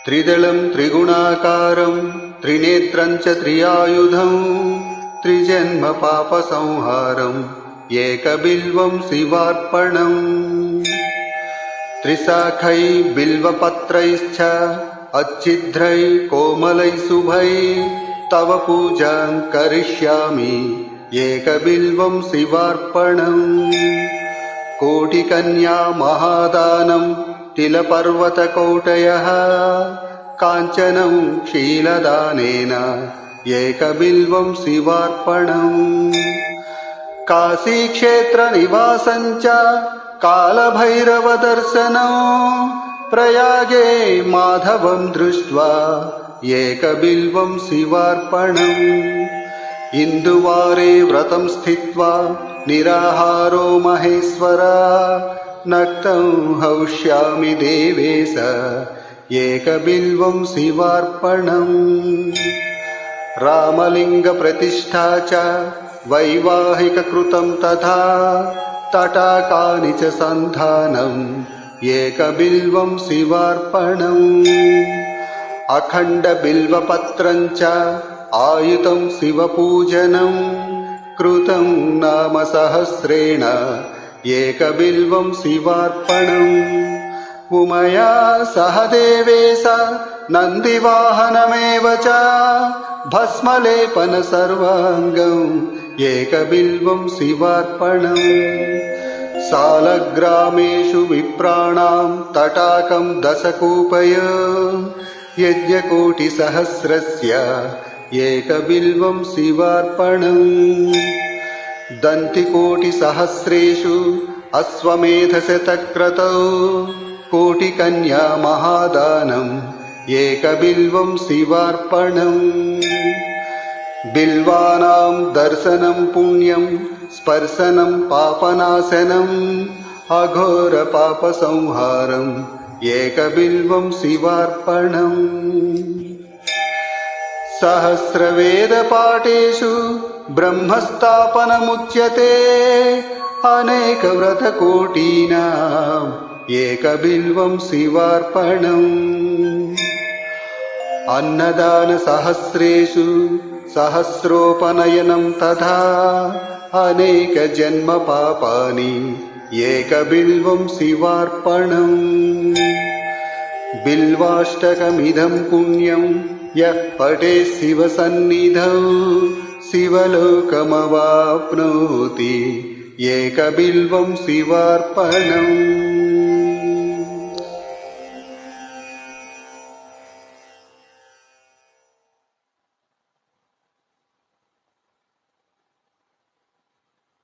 त्रिदलं त्रिगुणाकारं त्रिनेत्रं च त्रियायुधं त्रिजन्म पापसंहारं एकबिल्वं शिवार्पणम् त्रिशाखै बिल्वपत्रैश्च अच्छिद्रै कोमलै शुभै तव पूजां करिष्यामि एकबिल्वं शिवार्पणम् कोटिकन्या महादानं तिलपर्वतकोटयः काञ्चनं शीलदानेन एकबिल्वं शिवार्पणम् काशीक्षेत्रनिवासं च कालभैरवदर्शनं प्रयागे माधवं दृष्ट्वा एकबिल्वं शिवार्पणम् इन्दुवारे व्रतं स्थित्वा निराहारो महेश्वर नक्तं हौष्यामि देवेश एकबिल्वं शिवार्पणम् रामलिङ्गप्रतिष्ठा च वैवाहिककृतं तथा तटाकानि च सन्धानम् एकबिल्वं शिवार्पणम् अखण्डबिल्वपत्रं च आयुतं शिवपूजनं कृतं नाम सहस्रेण एकबिल्वं शिवार्पणम् उमया सह देवेश नन्दिवाहनमेव च भस्मलेपन सर्वाङ्गम् एकबिल्वं शिवार्पणम् सालग्रामेषु विप्राणां तटाकं दशकूपय यज्ञकोटिसहस्रस्य एकबिल्वं शिवार्पणम् दन्तिकोटिसहस्रेषु अश्वमेधशतक्रतौ कोटिकन्या महादानम् एकबिल्वं शिवार्पणम् बिल्वानां दर्शनं पुण्यं स्पर्शनं पापनाशनम् अघोरपापसंहारम् एकबिल्वं शिवार्पणम् सहस्रवेदपाठेषु ब्रह्मस्थापनमुच्यते अनेकव्रतकोटीनाम् एकबिल्वं शिवार्पणम् अन्नदानसहस्रेषु सहस्रोपनयनं तथा अनेकजन्मपापानि एकबिल्वं शिवार्पणम् बिल्वाष्टकमिदं पुण्यं यः पठेत् शिवसन्निधौ शिवलोकमवाप्नोति एकबिल्वं शिवार्पणम्